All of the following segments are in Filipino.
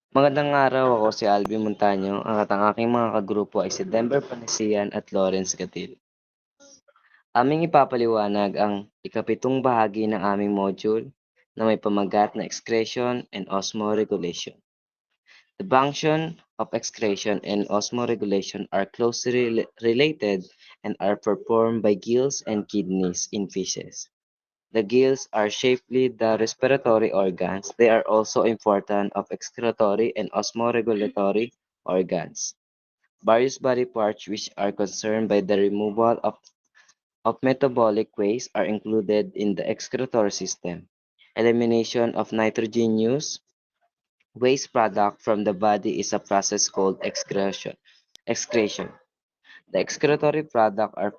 Magandang araw, ako si Alvin Montaño at ang aking mga kagrupo ay si Denver Panesian at Lawrence Gatil. Aming ipapaliwanag ang ikapitong bahagi ng aming module na may pamagat na excretion and osmoregulation. The function of excretion and osmoregulation are closely related and are performed by gills and kidneys in fishes. The gills are chiefly the respiratory organs. They are also important of excretory and osmoregulatory organs. Various body parts which are concerned by the removal of metabolic waste are included in the excretory system. Elimination of nitrogenous waste product from the body is a process called excretion. The excretory product are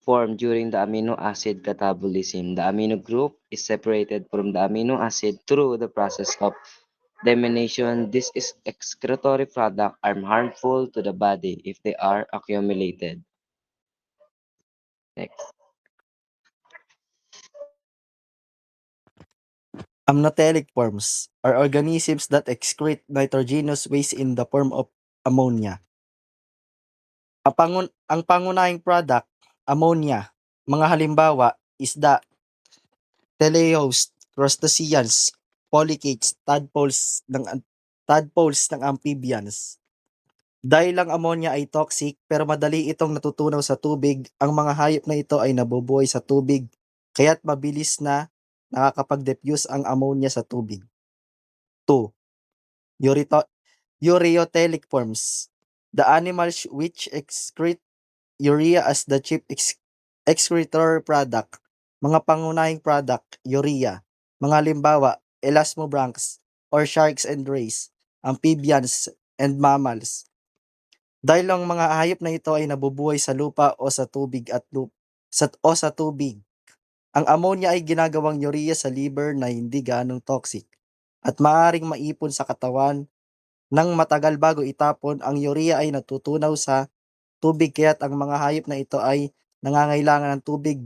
formed during the amino acid catabolism. The amino group is separated from the amino acid through the process of elimination. These excretory products are harmful to the body if they are accumulated. Next. Amniotic forms are organisms that excrete nitrogenous waste in the form of ammonia. Ang pangunahing product, ammonia. Mga halimbawa, isda, teleost, crustaceans, polychaetes, tadpoles ng amphibians. Dahil ang ammonia ay toxic pero madali itong natutunaw sa tubig, ang mga hayop na ito ay nabubuhay sa tubig kaya't mabilis na nakakapag-diffuse ang ammonia sa tubig. 2. Ureotelic forms. The animals which excrete urea as the chief excretory product. Mga pangunahing product, urea. Mga halimbawa, elasmobranchs or sharks and rays, amphibians and mammals. Dahil ang mga hayop na ito ay nabubuhay sa lupa o sa tubig sa tubig. Ang ammonia ay ginagawang urea sa liver na hindi ganong toxic at maaaring maipon sa katawan ng matagal bago itapon. Ang urea ay natutunaw sa tubig kaya't ang mga hayop na ito ay nangangailangan ng tubig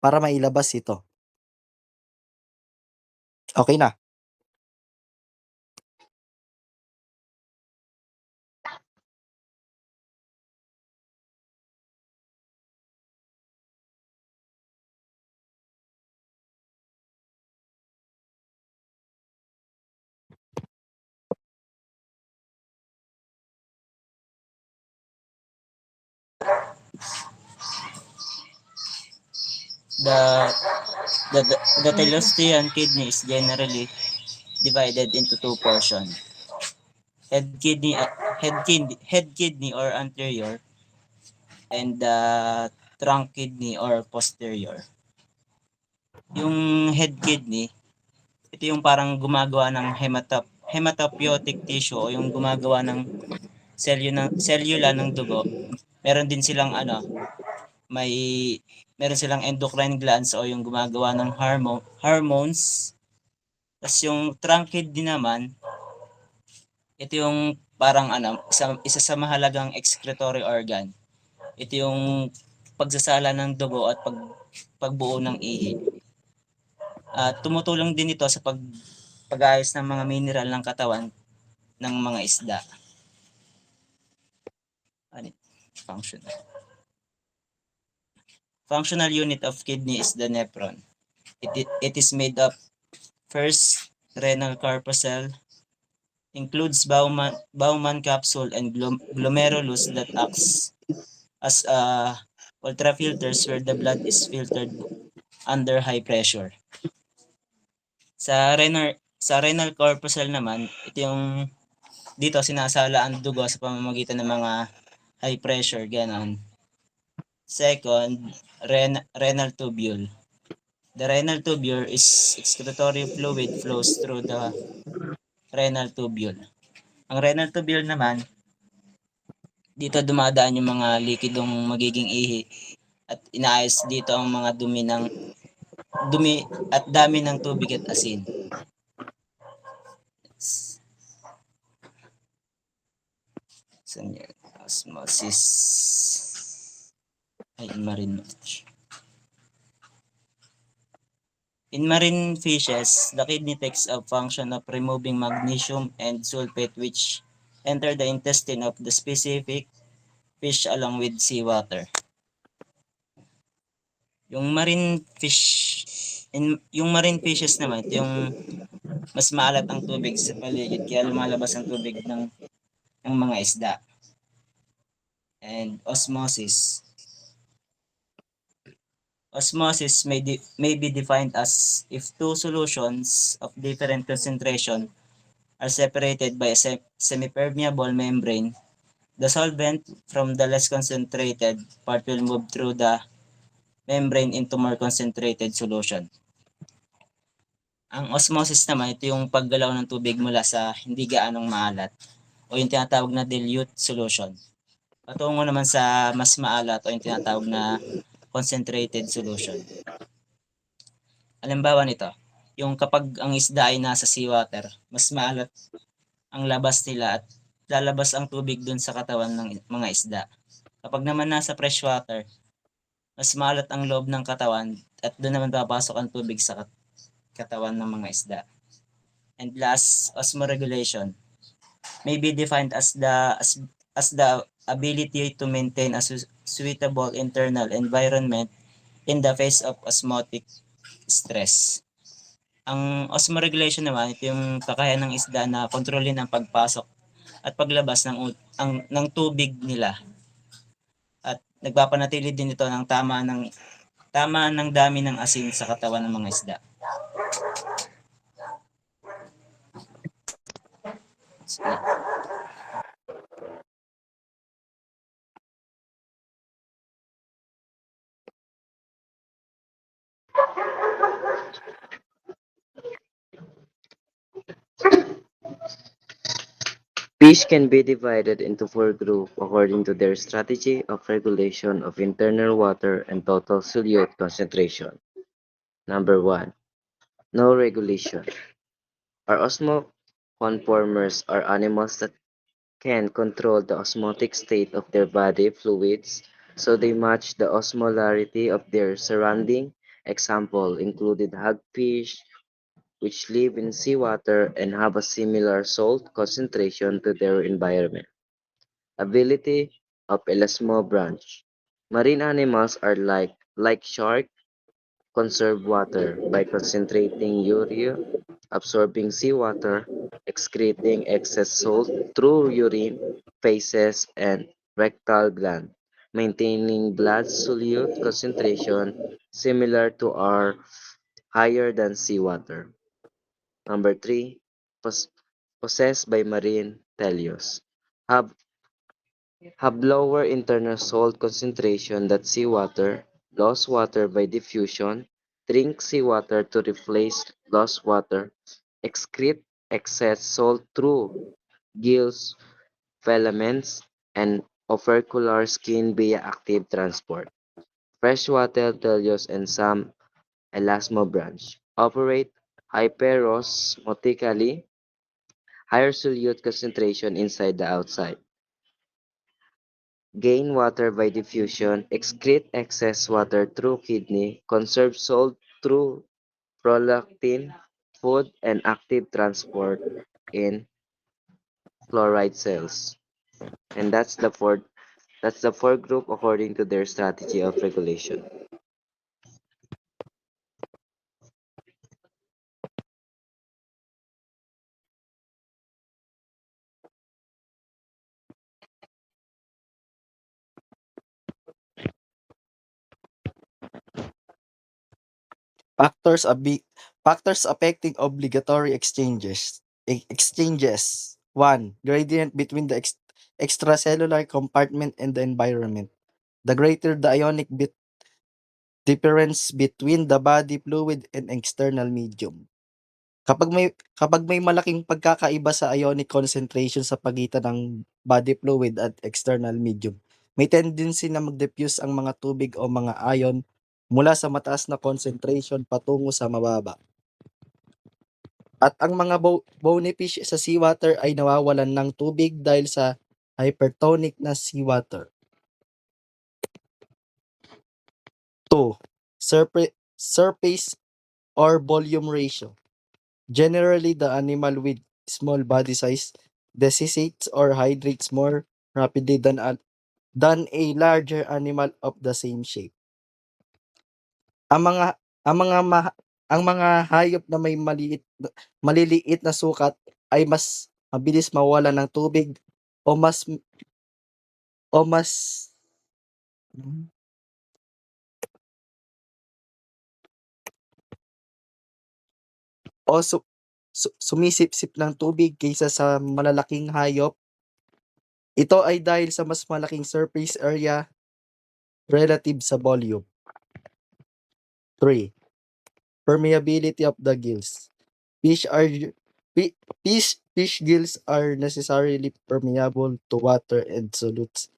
para mailabas ito. Okay na. The the telostean kidney is generally divided into two portions. Head kidney or anterior, and the trunk kidney or posterior. Yung head kidney, ito yung parang gumagawa ng hematopoietic tissue o yung gumagawa ng cellula ng dugo. Meron din silang may meron silang endocrine glands o yung gumagawa ng hormones. Tapos yung trunk kidney naman, ito yung parang isa sa mahalagang excretory organ. Ito yung pagsasala ng dugo at pagbuo ng ihi. Tumutulong din ito sa pag-ayos ng mga mineral ng katawan ng mga isda. Functional unit of kidney is the nephron. It is made of first renal corpuscle, includes Bowman capsule and glomerulus that acts as ultrafilters where the blood is filtered under high pressure. Sa renal corpuscle naman, ito yung dito sinasala ang dugo sa pamamagitan ng mga high pressure, ganon. Second, renal tubule. The renal tubule is excretory fluid flows through the renal tubule. Ang renal tubule naman, dito dumadaan yung mga likidong magiging ihi at inaayos dito ang mga dumi at dami ng tubig at asin. Osmosis ay marin. In marine fishes, the kidney takes a function of removing magnesium and sulfate which enter the intestine of the specific fish along with seawater. Yung marine fish yung marine fishes naman, ito yung mas maalat ang tubig sa paligid kaya lumalabas ang tubig ng mga isda. And osmosis. Osmosis may be defined as if two solutions of different concentration are separated by a semipermeable membrane, the solvent from the less concentrated part will move through the membrane into more concentrated solution. Ang osmosis naman, ito yung paggalaw ng tubig mula sa hindi gaanong maalat o yung tinatawag na dilute solution patungo naman sa mas maalat o yung tinatawag na concentrated solution. Halimbawa nito, yung kapag ang isda ay nasa seawater, mas maalat ang labas nila at lalabas ang tubig dun sa katawan ng mga isda. Kapag naman nasa freshwater, mas maalat ang loob ng katawan at doon naman papasok ang tubig sa katawan ng mga isda. And last, osmoregulation may be defined as the ability to maintain a suitable internal environment in the face of osmotic stress. Ang osmoregulation naman, ito yung kakayahan ng isda na kontrolin ang pagpasok at paglabas ng tubig nila. At nagpapanatili din ito ng tama ng dami ng asin sa katawan ng mga isda. Fish can be divided into four groups according to their strategy of regulation of internal water and total solute concentration. Number 1. No regulation. Our osmoconformers are animals that can control the osmotic state of their body fluids so they match the osmolarity of their surrounding. Example included hagfish, which live in seawater and have a similar salt concentration to their environment. Ability of elasmobranch. Marine animals are like shark, conserve water by concentrating urea, absorbing seawater, excreting excess salt through urine, feces, and rectal gland, maintaining blood solute concentration similar to or higher than seawater. Number 3, possessed by marine teleos. Have have lower internal salt concentration than seawater, lose water by diffusion, drink seawater to replace lost water, excrete excess salt through gills, filaments, and opercular skin via active transport. Freshwater teleos and some elasmobranch operate hyperosmotically, higher solute concentration inside the outside. Gain water by diffusion, excrete excess water through kidney, conserve salt through prolactin, food, and active transport in chloride cells. And that's the four group according to their strategy of regulation. Factors factors affecting obligatory exchanges. 1. Gradient between the extracellular compartment and the environment. The greater the ionic difference between the body fluid and external medium. Kapag may malaking pagkakaiba sa ionic concentration sa pagitan ng body fluid at external medium, may tendency na mag-diffuse ang mga tubig o mga ion mula sa mataas na concentration patungo sa mababa. At ang mga bony fish sa seawater ay nawawalan ng tubig dahil sa hypertonic na seawater. 2. Surface or volume ratio. Generally, the animal with small body size desiccates or hydrates more rapidly than a larger animal of the same shape. Ang mga ang mga ma- ang mga hayop na may maliliit na sukat ay mas mabilis mawalan ng tubig o mas o mas o sumisipsip ng tubig kaysa sa malalaking hayop. Ito ay dahil sa mas malaking surface area relative sa volume. 3. Permeability of the gills. Fish are fi- fish gills are necessarily permeable to water and solutes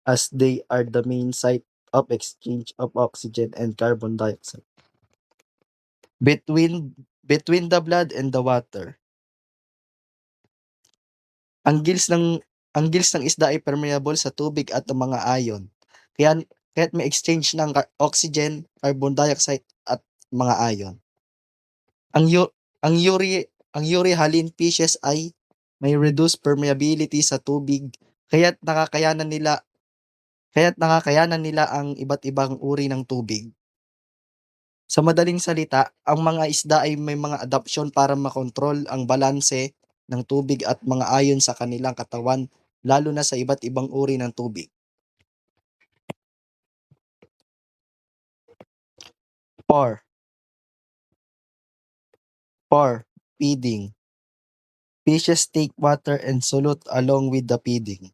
as they are the main site of exchange of oxygen and carbon dioxide between the blood and the water. Ang gills ng ang gills ng isda ay permeable sa tubig at ang mga ion. Kaya kaya't may exchange ng oxygen, carbon dioxide at mga ion. Ang yu- ang Euryhaline fishes ay may reduced permeability sa tubig kaya't nakakayanan nila ang iba't ibang uri ng tubig. Sa madaling salita, ang mga isda ay may mga adapsyon para makontrol ang balanse ng tubig at mga ayon sa kanilang katawan, lalo na sa iba't ibang uri ng tubig. 4. 4. Feeding. Fishes take water and solute along with the feeding.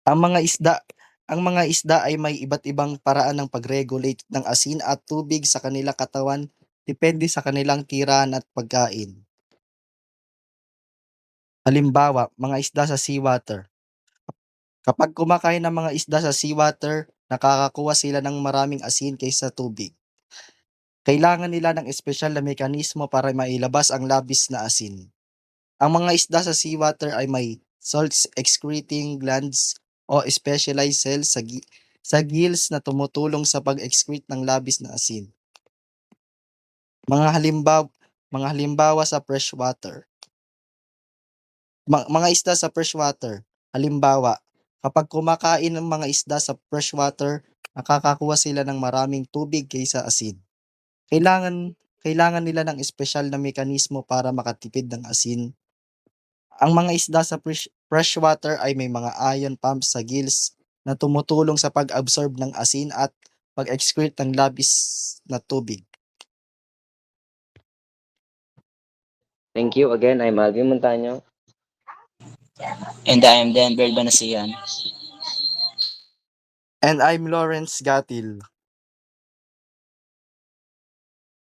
Ang mga isda ay may iba't ibang paraan ng pag-regulate ng asin at tubig sa kanilang katawan depende sa kanilang tirahan at pagkain. Halimbawa, mga isda sa seawater. Kapag kumakain ng mga isda sa seawater, nakakakuha sila ng maraming asin kaysa tubig. Kailangan nila ng espesyal na mekanismo para mailabas ang labis na asin. Ang mga isda sa seawater ay may salt-excreting glands o specialized cells sa gills na tumutulong sa pag-excrete ng labis na asin. Mga halimbawa sa freshwater. Mga isda sa freshwater. Halimbawa, kapag kumakain ng mga isda sa freshwater, nakakakuha sila ng maraming tubig kaysa asin. Kailangan nila ng espesyal na mekanismo para makatipid ng asin. Ang mga isda sa freshwater ay may mga ion pumps sa gills na tumutulong sa pag-absorb ng asin at pag-excrete ng labis na tubig. Thank you again. I'm Alvin Montaño. And I am Denver Banasian. And I'm Lawrence Gatil.